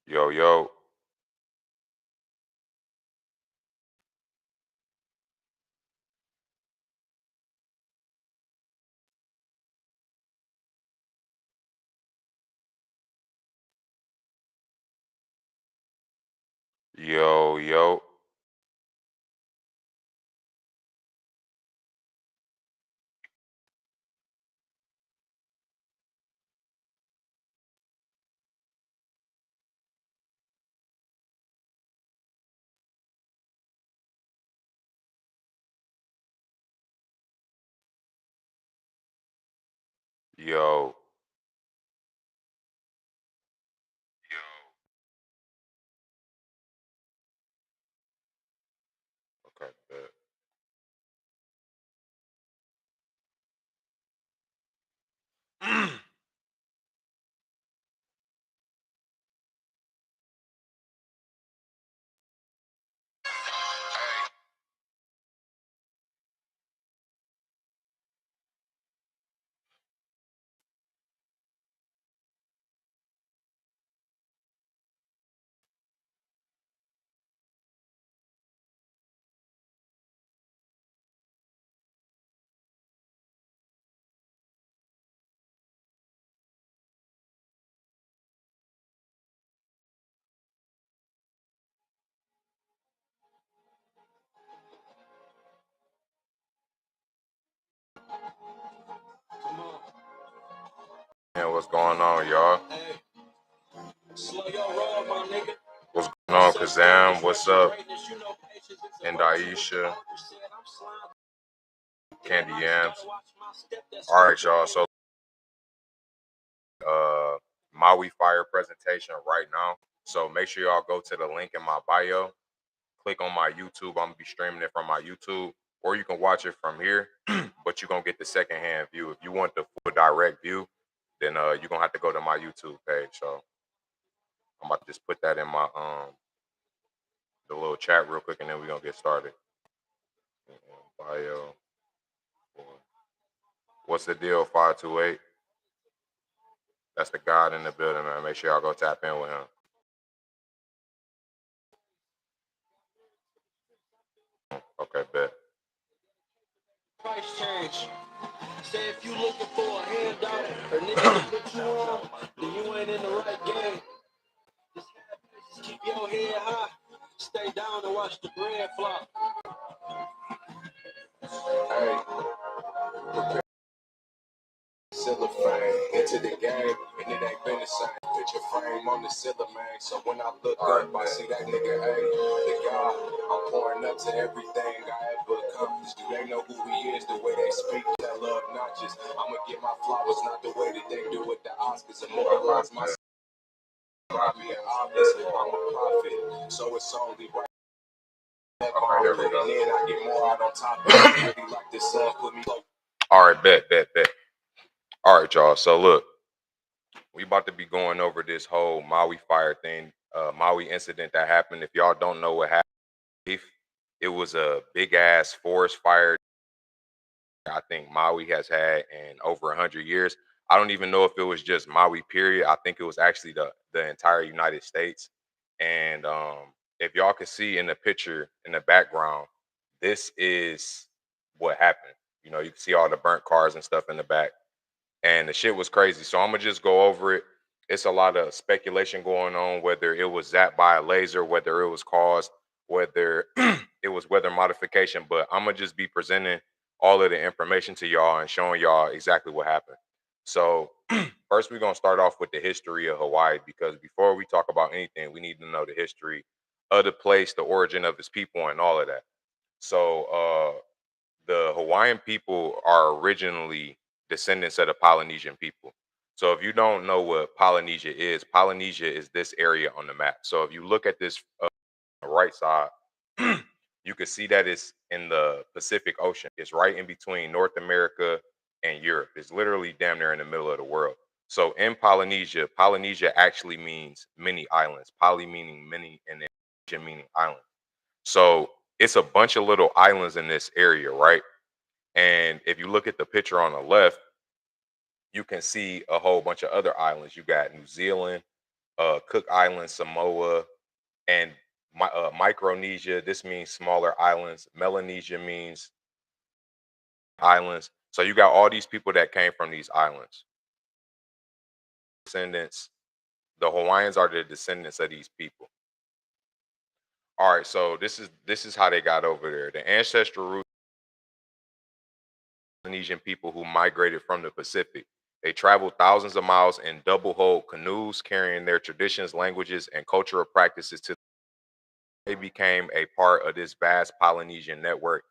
Yo, yo, yo, yo, yo. Okay, bet. Man, what's going on, y'all? What's going on, Kazam? What's up? And Aisha, Candy Yams. All right, y'all. So, Maui Fire presentation right now. So make sure y'all go to the link in my bio. Click on my YouTube. I'm gonna be streaming it from my YouTube, or you can watch it from here. But you're gonna get the secondhand view. If you want the full direct view, then you're gonna have to go to my YouTube page. So I'm about to just put that in my the little chat real quick, and then we're gonna get started. Bio. What's the deal? 528. That's the God in the building, man. Make sure y'all go tap in with him. Okay, bet. Price change. Say if you looking for a handout or nigga to put you on, then you ain't in the right game. Just keep your head high. Stay down and watch the bread flop. Hey, prepare cellophane into the game, and it ain't been the same. Put your frame on the cylinder, man. So when I look up, I see that nigga, hey, the guy. I'm pouring up to everything I ever accomplished. Do they know who he is? The way they speak, that love notches. I'ma get my flowers, not the way that they do with the Oscars. Immortalize my probably an obvious. I'm a prophet, so it's only right. Okay, there we go. And then I get more out on top of it. Really like this put me. All right, bet. All right, y'all. So look, we about to be going over this whole Maui fire thing, Maui incident that happened. If y'all don't know what happened, it was a big ass forest fire. I think Maui has had in over 100 years. I don't even know if it was just Maui period. I think it was actually the entire United States. And if y'all can see in the picture in the background, this is what happened. You know, you can see all the burnt cars and stuff in the back, and the shit was crazy. So I'm gonna just go over it. It's a lot of speculation going on, whether it was zapped by a laser, whether it was caused, whether it was weather modification. But I'm gonna just be presenting all of the information to y'all and showing y'all exactly what happened. So first, we're gonna start off with the history of Hawaii, because before we talk about anything, we need to know the history of the place, the origin of its people, and all of that. So the Hawaiian people are originally descendants of the Polynesian people. So if you don't know what Polynesia is this area on the map. So if you look at this on the right side, you can see that it's in the Pacific Ocean. It's right in between North America and Europe. It's literally damn near in the middle of the world. So in Polynesia, Polynesia actually means many islands. Poly meaning many and then Asia meaning island. So it's a bunch of little islands in this area, right? And if you look at the picture on the left, you can see a whole bunch of other islands. You got New Zealand, Cook Islands, Samoa, and Micronesia. This means smaller islands. Melanesia means islands. So you got all these people that came from these islands. Descendants. The Hawaiians are the descendants of these people. All right, so this is how they got over there. The ancestral root Polynesian people who migrated from the Pacific. They traveled thousands of miles in double-hulled canoes, carrying their traditions, languages, and cultural practices to. They became a part of this vast Polynesian network,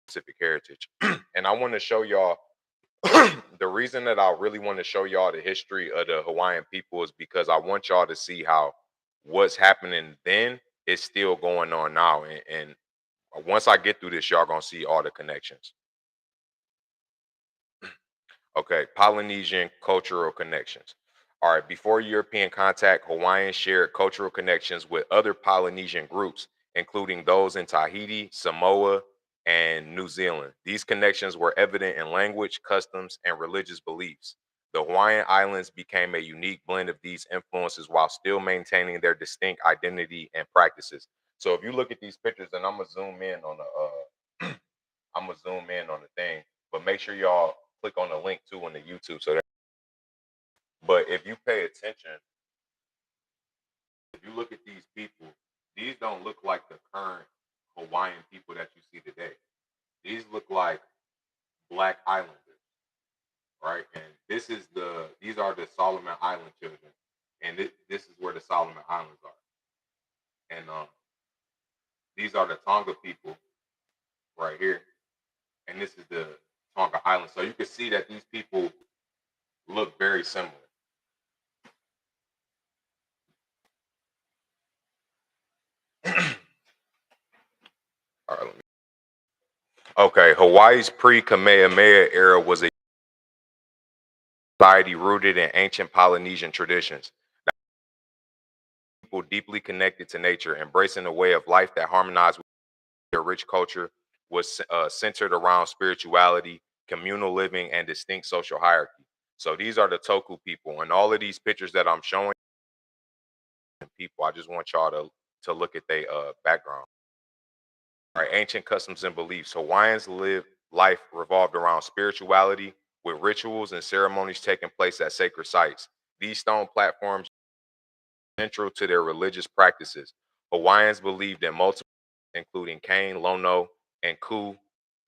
Pacific heritage. And I want to show y'all the reason that I really want to show y'all the history of the Hawaiian people is because I want y'all to see how what's happening then is still going on now. And once I get through this, y'all gonna see all the connections. Okay, Polynesian cultural connections. All right, before European contact, Hawaiians shared cultural connections with other Polynesian groups, including those in Tahiti, Samoa, and New Zealand. These connections were evident in language, customs, and religious beliefs. The Hawaiian Islands became a unique blend of these influences while still maintaining their distinct identity and practices. So if you look at these pictures, and I'm gonna zoom in on the I'm gonna zoom in on the thing, but make sure y'all click on the link too on the YouTube. So that, but if you pay attention, if you look at these people, these don't look like the current Hawaiian people that you see today. These look like Black Islanders, right? And these are the Solomon Island children, and this is where the Solomon Islands are. And these are the Tonga people right here, and this is the Tonga Island. So you can see that these people look very similar. All right, okay, Hawaii's pre-Kamehameha era was a society rooted in ancient Polynesian traditions. People deeply connected to nature, embracing a way of life that harmonized with their rich culture, was centered around spirituality, communal living, and distinct social hierarchy. So these are the Toku people, and all of these pictures that I'm showing people, I just want y'all to look at their background. All right, ancient customs and beliefs. Hawaiians live life revolved around spirituality, with rituals and ceremonies taking place at sacred sites. These stone platforms are central to their religious practices. Hawaiians believed in multiple, including Cain, Lono, and Ku,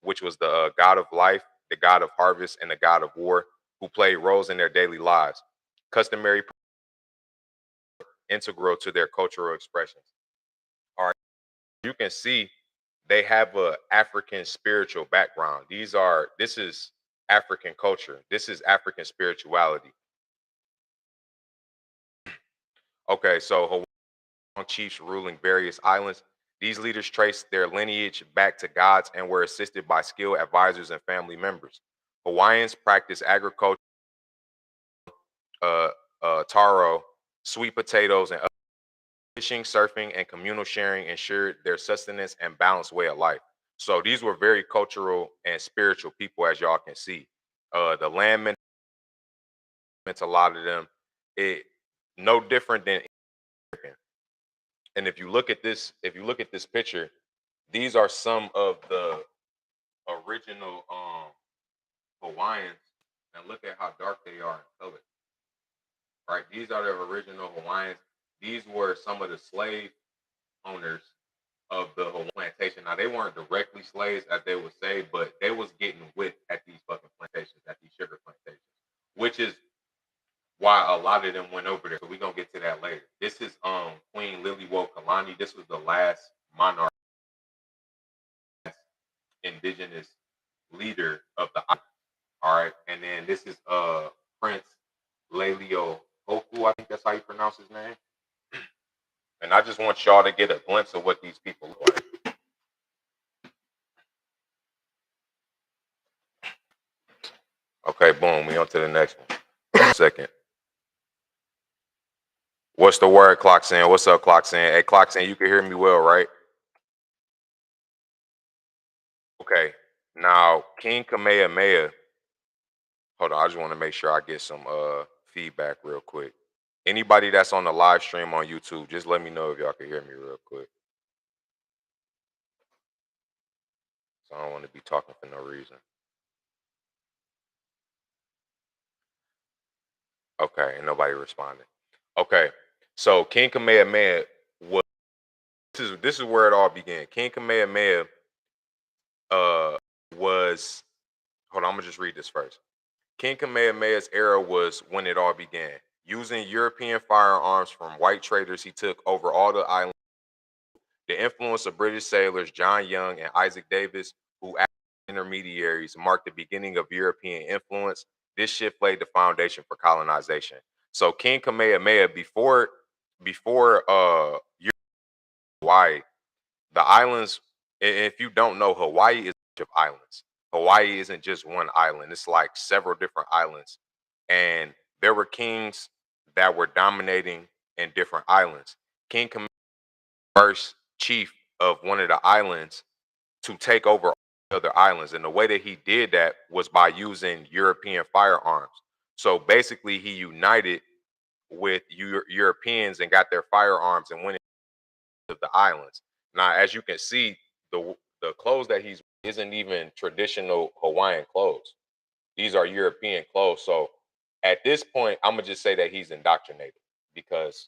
which was the god of life, the god of harvest, and the god of war, who played roles in their daily lives. Customary, integral to their cultural expressions. All right, you can see they have a African spiritual background. This is African culture. This is African spirituality. Okay, so Hawaiian chiefs ruling various islands. These leaders traced their lineage back to gods and were assisted by skilled advisors and family members. Hawaiians practiced agriculture, uh, taro, sweet potatoes, and fishing, surfing, and communal sharing ensured their sustenance and balanced way of life. So these were very cultural and spiritual people, as y'all can see. The land meant to a lot of them. It no different than American. And if you look at this picture, these are some of the original Hawaiians, and look at how dark they are in color. Right? These are the original Hawaiians. These were some of the slave owners of the Hawaiian plantation. Now they weren't directly slaves, as they would say, but they was getting whipped at these fucking plantations, at these sugar plantations, which is why a lot of them went over there. So we're gonna get to that later. This is Queen Liliuokalani. This was the last monarch, indigenous leader of the island. All right, and then this is Prince Lalio Oku. I think that's how you pronounce his name. And I just want y'all to get a glimpse of what these people look like. Okay, boom. We on to the next one. Second. What's the word, Clocksin? What's up, Clocksin? Hey, Clocksin, you can hear me well, right? Okay. Now, King Kamehameha. Hold on, I just want to make sure I get some feedback real quick. Anybody that's on the live stream on YouTube, just let me know if y'all can hear me real quick. So I don't want to be talking for no reason. Okay, and nobody responded. Okay, so King Kamehameha was this is where it all began. King Kamehameha was hold on, I'm gonna just read this first. King Kamehameha's era was when it all began. Using European firearms from white traders, he took over all the islands. The influence of British sailors John Young and Isaac Davis, who acted as intermediaries, marked the beginning of European influence. This shift laid the foundation for colonization. So King Kamehameha, before Hawaii, the islands. If you don't know, Hawaii is a bunch of islands. Hawaii isn't just one island; it's like several different islands, and there were kings that were dominating in different islands. King Kamehameha, first chief of one of the islands, to take over all the other islands. And the way that he did that was by using European firearms. So basically, he united with Europeans and got their firearms and went into the islands. Now, as you can see, the clothes that he's isn't even traditional Hawaiian clothes. These are European clothes. So at this point, I'm gonna just say that he's indoctrinated because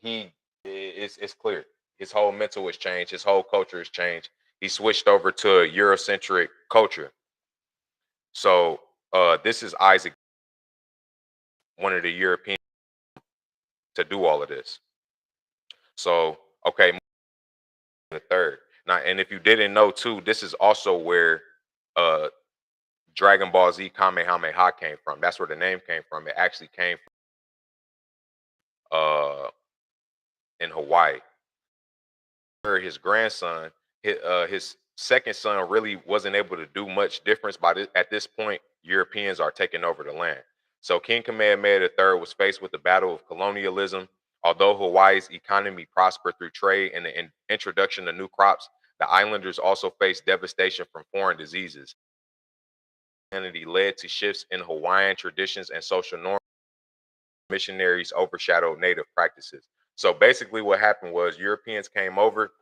it's clear. His whole mental has changed. His whole culture has changed. He switched over to a Eurocentric culture. So this is Isaac, one of the Europeans, to do all of this. So okay, the third. Now, and if you didn't know too, this is also where uh Dragon Ball Z Kamehameha came from. That's where the name came from. It actually came from in Hawaii. His grandson, his second son, really wasn't able to do much difference. At this point, Europeans are taking over the land. So King Kamehameha III was faced with the battle of colonialism. Although Hawaii's economy prospered through trade and the introduction of new crops, the islanders also faced devastation from foreign diseases. Christianity led to shifts in Hawaiian traditions and social norms. Missionaries overshadowed native practices. So basically, what happened was Europeans came over,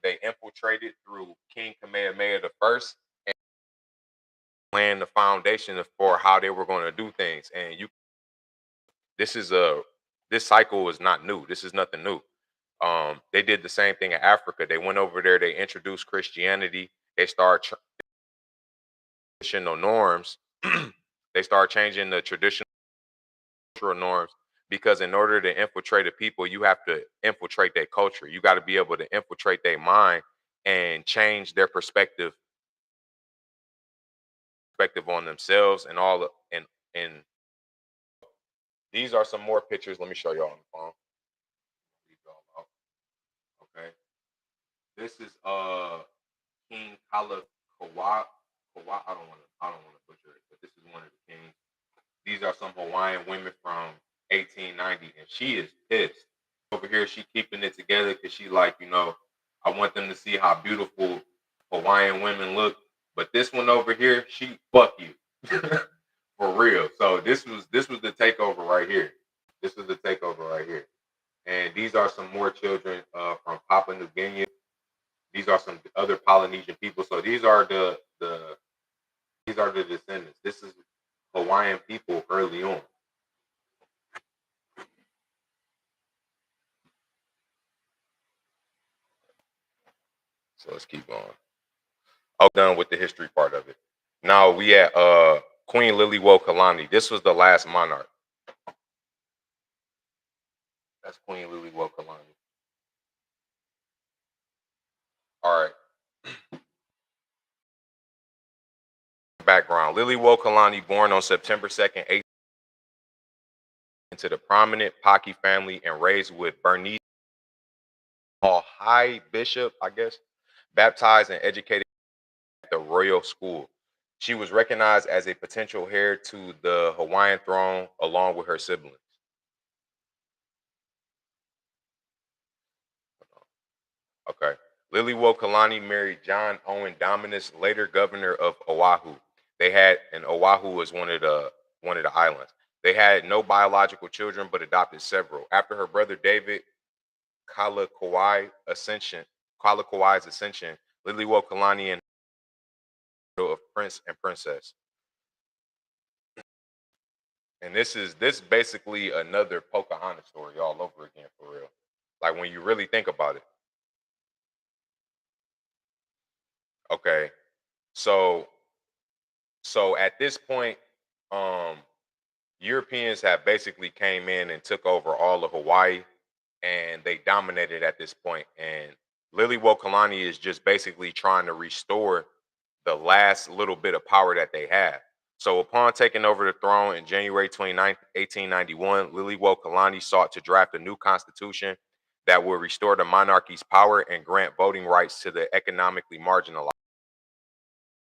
they infiltrated through King Kamehameha the First, and planned the foundation for how they were going to do things. And this is a this cycle is not new. This is nothing new. They did the same thing in Africa. They went over there. They introduced Christianity. They started traditional norms. They started changing the traditional norms because in order to infiltrate a people, you have to infiltrate their culture. You got to be able to infiltrate their mind and change their perspective on themselves and and these are some more pictures. Let me show y'all on the phone. Okay, this is King Kala Kawa. I don't want to butcher it, but this is one of the kings. These are some Hawaiian women from 1890, and she is pissed. Over here, she keeping it together because she like, I want them to see how beautiful Hawaiian women look. But this one over here, she fuck you. For real. So this was the takeover right here. This was the takeover right here. And these are some more children from Papua New Guinea. These are some other Polynesian people. So these are the descendants. This is Hawaiian people early on. So let's keep going. I'm done with the history part of it. Now we at Queen Liliuokalani. This was the last monarch. That's Queen Liliuokalani. All right. Back background. Liliuokalani, born on September 2nd, into the prominent Paki family and raised with Bernice High Bishop, I guess, baptized and educated at the royal school. She was recognized as a potential heir to the Hawaiian throne along with her siblings. Okay. Liliuokalani married John Owen Dominus, later governor of Oahu. They had, and Oahu was one of the islands. They had no biological children, but adopted several. After her brother David Kalakaui's ascension, Liliuokalani and of prince and princess. And this basically another Pocahontas story all over again for real. Like when you really think about it. Okay. So at this point, um, Europeans have basically came in and took over all of Hawaii, and they dominated at this point. And Liliuokalani is just basically trying to restore the last little bit of power that they have. So upon taking over the throne in January 29th, 1891, Liliuokalani sought to draft a new constitution that would restore the monarchy's power and grant voting rights to the economically marginalized.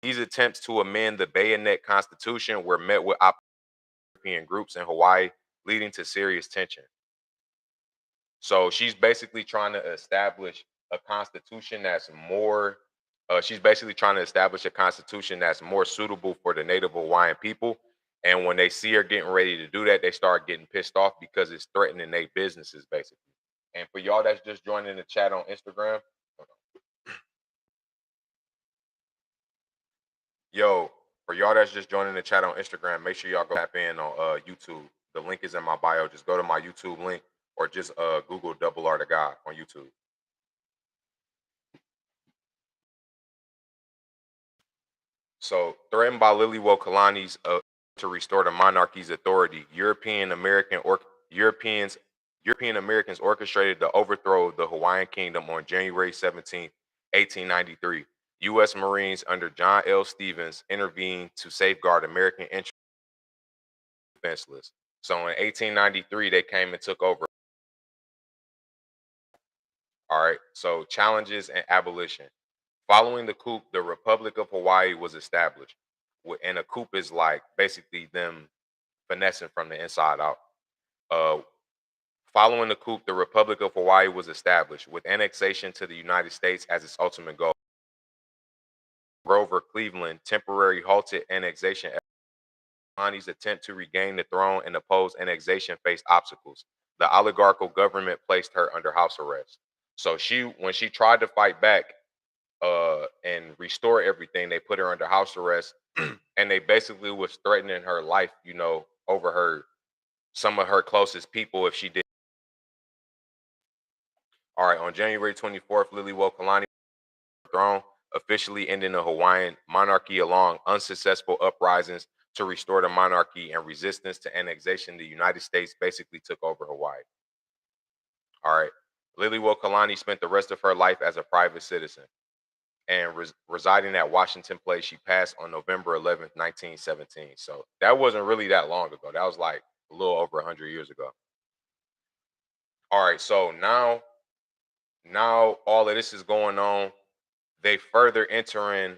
These attempts to amend the Bayonet Constitution were met with European groups in Hawaii, leading to serious tension. So she's basically trying to establish a constitution that's more. She's basically trying to establish a constitution that's more suitable for the Native Hawaiian people. And when they see her getting ready to do that, they start getting pissed off because it's threatening their businesses, basically. And for y'all that's just joining the chat on Instagram, yo, for y'all that's just joining the chat on Instagram, make sure y'all go tap in on YouTube. The link is in my bio. Just go to my YouTube link or just Google Double R the God on YouTube. So, threatened by Liliuokalani's to restore the monarchy's authority, European Americans orchestrated the overthrow of the Hawaiian kingdom on January 17th, 1893. U.S. Marines under John L. Stevens intervened to safeguard American interests defenseless. So in 1893, they came and took over. All right. So challenges and abolition. Following the coup, the Republic of Hawaii was established. And a coup is like basically them finessing from the inside out. Uh, Following the coup, the Republic of Hawaii was established with annexation to the United States as its ultimate goal. Grover Cleveland temporarily halted annexation. Kalani's attempt to regain the throne and oppose annexation faced obstacles. The oligarchical government placed her under house arrest. So when she tried to fight back, and restore everything, they put her under house arrest, and they basically was threatening her life, over some of her closest people if she did. All right, on January 24th, Liliuokalani throne, officially ending the Hawaiian monarchy along unsuccessful uprisings to restore the monarchy and resistance to annexation. The United States basically took over Hawaii. All right, Liliuokalani spent the rest of her life as a private citizen and residing at Washington Place. She passed on November 11th, 1917. So that wasn't really that long ago. That was like a little over 100 years ago. All right, so now all of this is going on. They further entering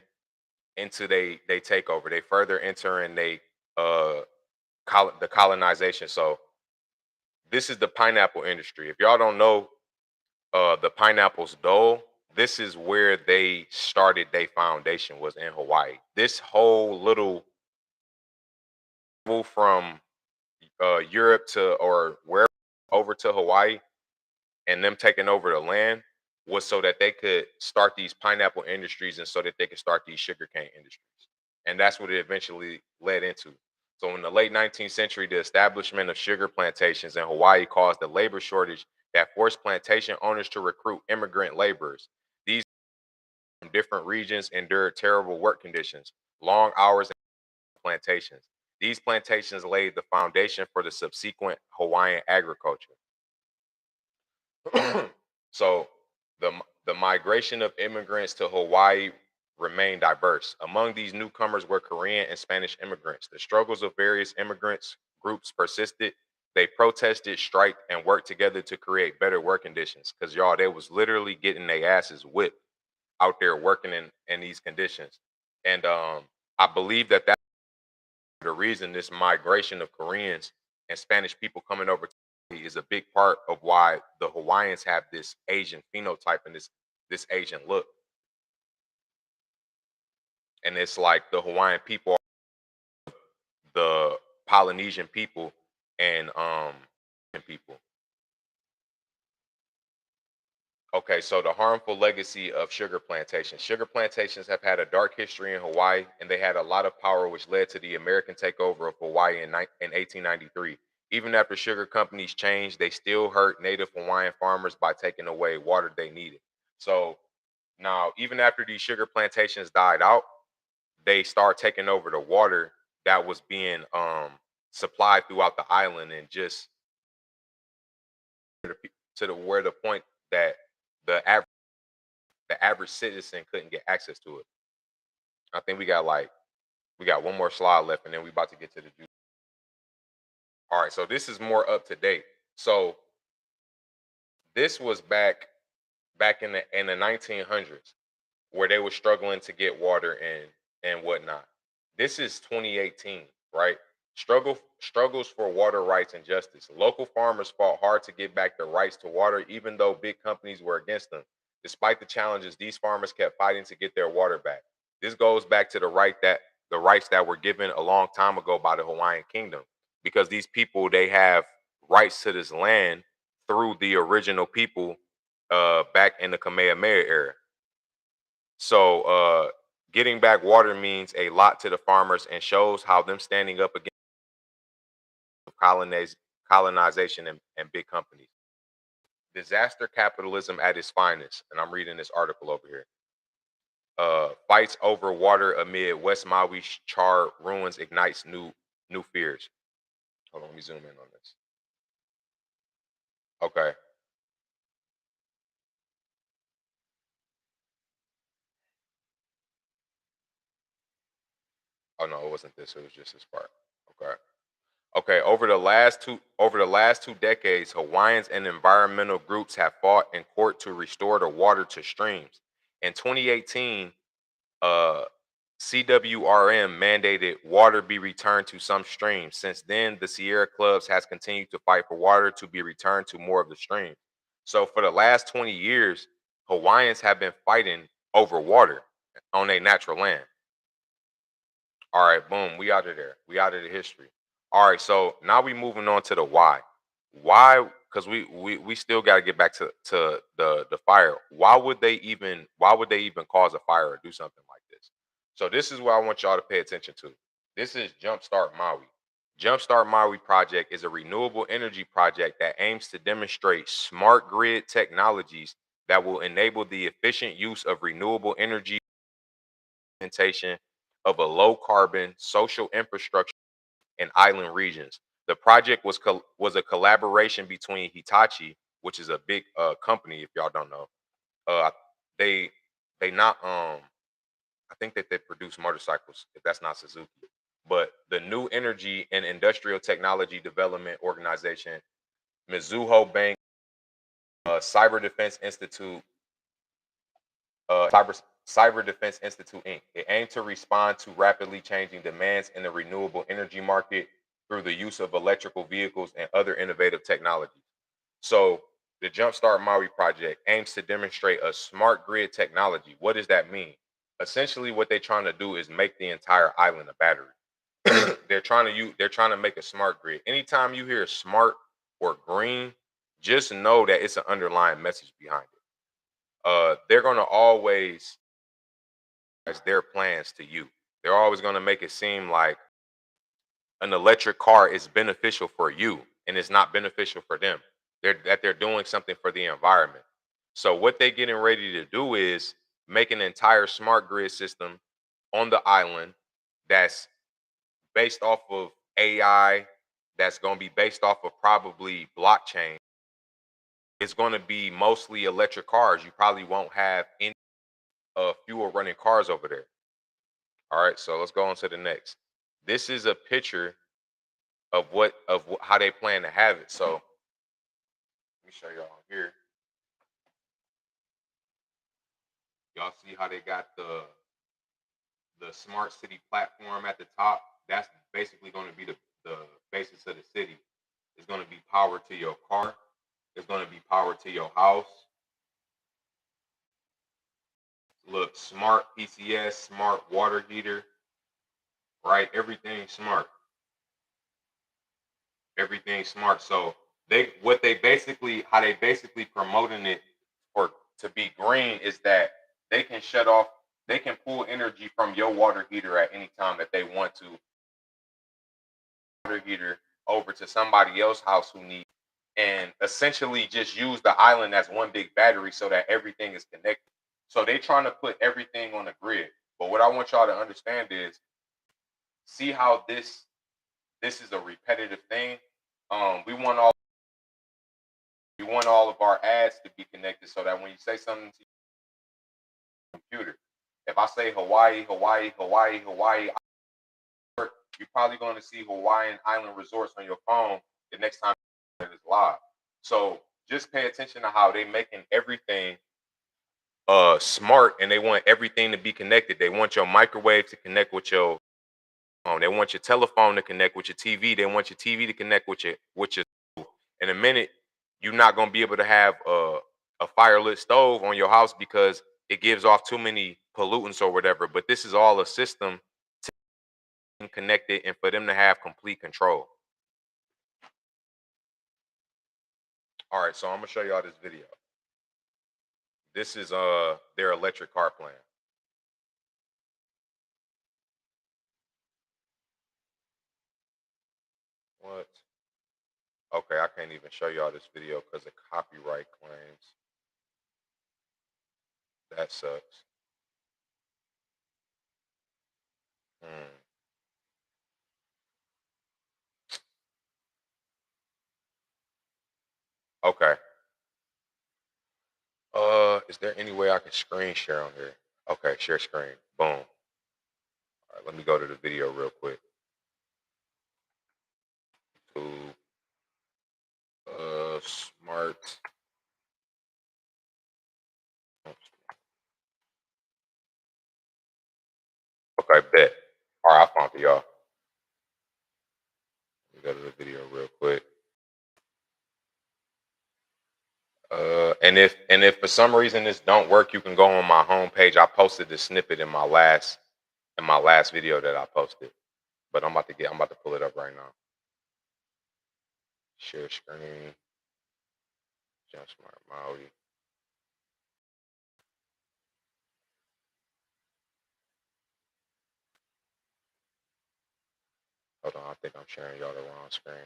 into they takeover. They further entering uh the colonization. So this is the pineapple industry. If y'all don't know, the pineapple's dole, this is where they started their foundation, was in Hawaii. This whole little move from Europe to or wherever over to Hawaii, and them taking over the land was so that they could start these pineapple industries and so that they could start these sugarcane industries. And that's what it eventually led into. So in the late 19th century, the establishment of sugar plantations in Hawaii caused a labor shortage that forced plantation owners to recruit immigrant laborers. These from different regions endured terrible work conditions, long hours and plantations. These plantations laid the foundation for the subsequent Hawaiian agriculture. So the migration of immigrants to Hawaii remained diverse. Among these newcomers were Korean and Spanish immigrants. The struggles of various immigrants groups persisted. They protested, striked, and worked together to create better work conditions. Because y'all, they was literally getting their asses whipped out there working in these conditions. And I believe that that's the reason this migration of Koreans and Spanish people coming over to Hawaii is a big part of why the Hawaiians have this Asian phenotype and this Asian look. And it's like the Hawaiian people, the Polynesian people, and people. Okay, so the harmful legacy of sugar plantations. Sugar plantations have had a dark history in Hawaii, and they had a lot of power, which led to the American takeover of Hawaii in 1893. Even after sugar companies changed, they still hurt native Hawaiian farmers by taking away water they needed. So now, even after these sugar plantations died out, they start taking over the water that was being supplied throughout the island, and just to the where the point that the average citizen couldn't get access to it. I think we got one more slide left, and then we about to get to the juice. All right, so this is more up to date. So this was back in the 1900s, where they were struggling to get water and whatnot. This is 2018, right? Struggles for water rights and justice. Local farmers fought hard to get back their rights to water, even though big companies were against them. Despite the challenges, these farmers kept fighting to get their water back. This goes back to the rights that were given a long time ago by the Hawaiian Kingdom, because these people, they have rights to this land through the original people back in the Kamehameha era. So getting back water means a lot to the farmers and shows how them standing up against colonization and big companies. Disaster capitalism at its finest. And I'm reading this article over here. Fights over water amid West Maui charred ruins ignites new fears. Hold on, let me zoom in on this. Okay. Oh no, it wasn't this. It was just this part. Okay. Okay, over the last 2 decades, Hawaiians and environmental groups have fought in court to restore the water to streams. In 2018, uh, CWRM mandated water be returned to some streams. Since then, the Sierra Clubs has continued to fight for water to be returned to more of the streams. So for the last 20 years, Hawaiians have been fighting over water on their natural land. All right, boom, we out of there. We out of the history. All right, so now we moving on to the why. Why? Because we still got to get back to the fire. Why would they even cause a fire or do something like this? So this is what I want y'all to pay attention to. This is Jumpstart Maui. Jumpstart Maui project is a renewable energy project that aims to demonstrate smart grid technologies that will enable the efficient use of renewable energy implementation of a low carbon social infrastructure in island regions. The project was a collaboration between Hitachi, which is a big company if y'all don't know. Uh, they they not I think that they produce motorcycles, if that's not Suzuki. But the New Energy and Industrial Technology Development Organization, Mizuho Bank, Cyber Defense Institute, Cyber Defense Institute Inc. It aimed to respond to rapidly changing demands in the renewable energy market through the use of electrical vehicles and other innovative technologies. So the Jumpstart Maui project aims to demonstrate a smart grid technology. What does that mean? Essentially, what they're trying to do is make the entire island a battery. They're trying to make a smart grid. Anytime you hear smart or green, just know that it's an underlying message behind it. They're gonna always as their plans to you. They're always gonna make it seem like an electric car is beneficial for you and it's not beneficial for them. They're doing something for the environment. So what they're getting ready to do is make an entire smart grid system on the island that's based off of AI, that's going to be based off of probably blockchain. It's going to be mostly electric cars. You probably won't have any fewer running cars over there. All right, so let's go on to the next. This is a picture of how they plan to have it. So let me show y'all here. Y'all see how they got the smart city platform at the top? That's basically going to be the basis of the city. It's going to be power to your car. It's going to be power to your house. Look, smart PCS, smart water heater, right? Everything smart. Everything smart. So how they basically promoting it or to be green is that they can shut off, they can pull energy from your water heater at any time that they want to. Water heater over to somebody else's house who needs, and essentially just use the island as one big battery so that everything is connected. So they trying to put everything on the grid. But what I want y'all to understand is, see how this is a repetitive thing. We want all of our ads to be connected so that when you say something to your computer, if I say Hawaii, Hawaii, Hawaii, Hawaii, you're probably going to see Hawaiian Island resorts on your phone the next time it is live. So just pay attention to how they making everything smart, and they want everything to be connected. They want your microwave to connect with your phone. They want your telephone to connect with your TV. They want your TV to connect with your in a minute, you're not going to be able to have a firelit stove on your house because it gives off too many pollutants or whatever. But this is all a system to connect it and for them to have complete control. All right, so I'm gonna show y'all this video. This is their electric car plan. What? Okay, I can't even show y'all this video because of copyright claims. That sucks. Hmm. Okay. Is there any way I can screen share on here? Okay, share screen. Boom. All right, let me go to the video real quick. To smart. Okay, bet. All right, I found it, y'all. Let me go to the video real quick. And if for some reason this don't work, you can go on my homepage. I posted this snippet in my last video that I posted. But I'm about to pull it up right now. Share screen. Jump Smart Maui. Hold on, I think I'm sharing y'all the wrong screen.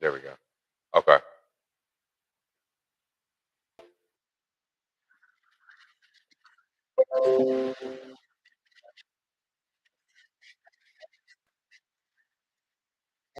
There we go. Okay.